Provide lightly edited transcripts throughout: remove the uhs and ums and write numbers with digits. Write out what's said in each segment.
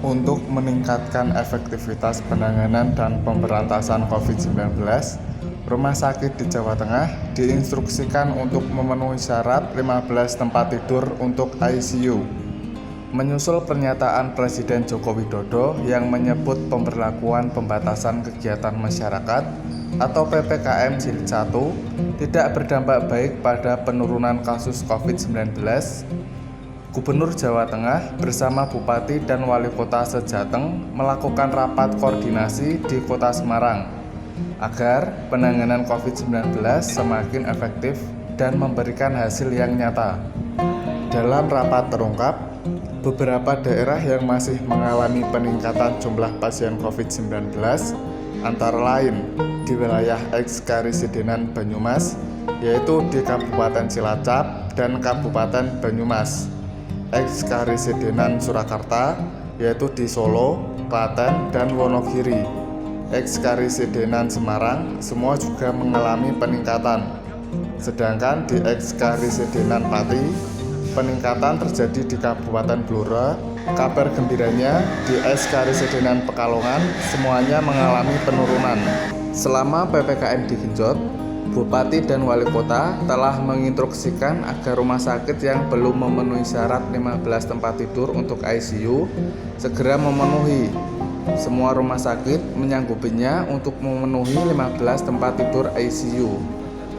Untuk meningkatkan efektivitas penanganan dan pemberantasan COVID-19, Rumah Sakit di Jawa Tengah diinstruksikan untuk memenuhi syarat 15 tempat tidur untuk ICU. Menyusul pernyataan Presiden Joko Widodo yang menyebut pemberlakuan pembatasan kegiatan masyarakat atau PPKM Jilid 1 tidak berdampak baik pada penurunan kasus COVID-19, Gubernur Jawa Tengah bersama Bupati dan Wali Kota se-Jateng melakukan rapat koordinasi di Kota Semarang agar penanganan COVID-19 semakin efektif dan memberikan hasil yang nyata. Dalam rapat terungkap, beberapa daerah yang masih mengalami peningkatan jumlah pasien COVID-19 antara lain di wilayah eks-Karisidenan Banyumas, yaitu di Kabupaten Cilacap dan Kabupaten Banyumas, eks-Karisidenan Surakarta, yaitu di Solo, Klaten, dan Wonogiri, eks-Karisidenan Semarang, semua juga mengalami peningkatan. Sedangkan di eks-Karisidenan Pati, peningkatan terjadi di Kabupaten Blora. Kabar gembiranya, di eks-Karisidenan Pekalongan semuanya mengalami penurunan. Selama PPKM digenjot, Bupati dan Wali Kota telah menginstruksikan agar rumah sakit yang belum memenuhi syarat 15 tempat tidur untuk ICU segera memenuhi. Semua rumah sakit menyanggupinya untuk memenuhi 15 tempat tidur ICU.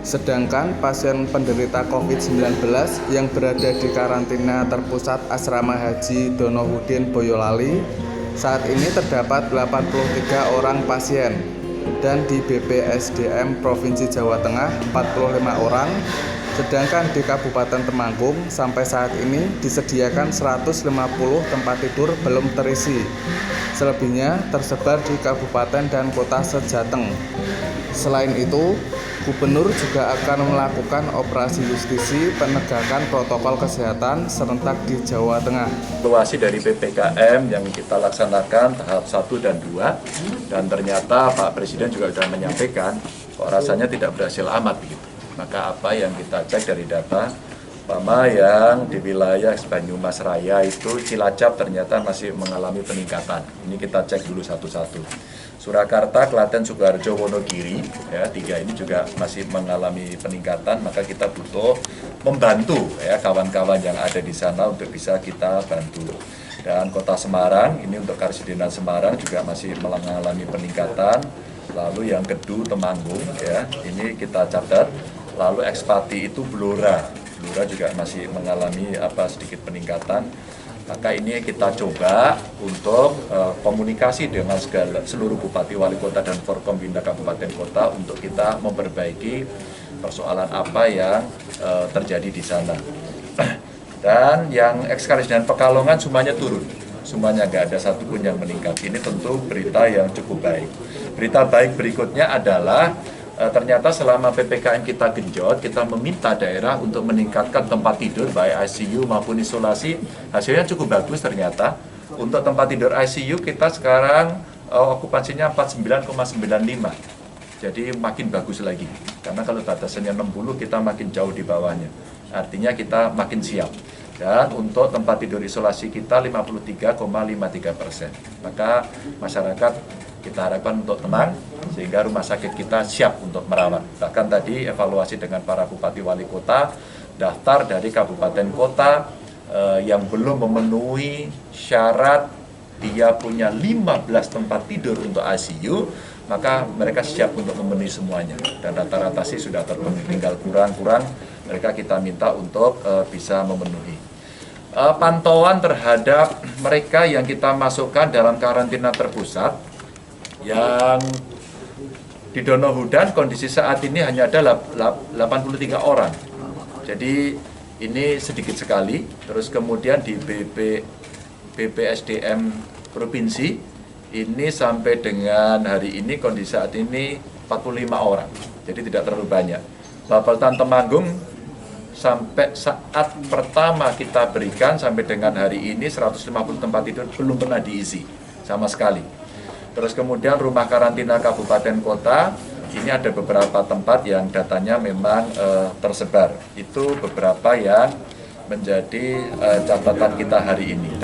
Sedangkan pasien penderita COVID-19 yang berada di karantina terpusat Asrama Haji Donohuddin Boyolali, saat ini terdapat 83 orang pasien, dan di BPSDM Provinsi Jawa Tengah 45 orang, sedangkan di Kabupaten Temanggung sampai saat ini disediakan 150 tempat tidur belum terisi. Selebihnya tersebar di kabupaten dan kota se-Jateng. Selain itu, Gubernur juga akan melakukan operasi justisi penegakan protokol kesehatan serentak di Jawa Tengah. Evaluasi dari PPKM yang kita laksanakan tahap 1 dan 2, dan ternyata Pak Presiden juga sudah menyampaikan kok rasanya tidak berhasil amat begitu. Maka apa yang kita cek dari data, umpama yang di wilayah Banyumas Raya itu Cilacap ternyata masih mengalami peningkatan. Ini kita cek dulu satu-satu. Surakarta, Klaten, Sukoharjo, Wonogiri, ya, 3 ini juga masih mengalami peningkatan, maka kita butuh membantu ya kawan-kawan yang ada di sana untuk bisa kita bantu. Dan Kota Semarang, ini untuk Karisidenan Semarang juga masih mengalami peningkatan. Lalu yang Kedu, Temanggung, ya, ini kita catat. Lalu ekspati itu Blora juga masih mengalami sedikit peningkatan. Maka ini kita coba untuk komunikasi dengan seluruh Bupati, Wali Kota, dan Forkombinda Kabupaten Kota untuk kita memperbaiki persoalan apa yang terjadi di sana. Dan yang eks-Karisidenan Pekalongan semuanya turun, semuanya nggak ada satupun yang meningkat. Ini tentu berita yang cukup baik. Berita baik berikutnya adalah ternyata selama PPKM kita genjot, kita meminta daerah untuk meningkatkan tempat tidur baik ICU maupun isolasi. Hasilnya cukup bagus ternyata. Untuk tempat tidur ICU kita sekarang okupansinya 49,95. Jadi makin bagus lagi. Karena kalau batasannya 60 kita makin jauh di bawahnya. Artinya kita makin siap. Dan untuk tempat tidur isolasi kita 53,53%. Maka masyarakat kita harapkan untuk tenang, sehingga rumah sakit kita siap untuk merawat. Bahkan tadi evaluasi dengan para bupati wali kota, daftar dari kabupaten kota yang belum memenuhi syarat dia punya 15 tempat tidur untuk ICU, maka mereka siap untuk memenuhi semuanya. Dan rata-rata sih sudah terpenuhi, tinggal kurang-kurang mereka kita minta untuk bisa memenuhi. Pantauan terhadap mereka yang kita masukkan dalam karantina terpusat, yang di Donohudan kondisi saat ini hanya ada 83 orang. Jadi ini sedikit sekali. Terus kemudian di BPSDM Provinsi ini sampai dengan hari ini kondisi saat ini 45 orang. Jadi tidak terlalu banyak. Bapeltan Temanggung sampai saat pertama kita berikan sampai dengan hari ini 150 tempat tidur belum pernah diisi sama sekali. Terus kemudian rumah karantina kabupaten kota, ini ada beberapa tempat yang datanya memang tersebar. Itu beberapa yang menjadi catatan kita hari ini.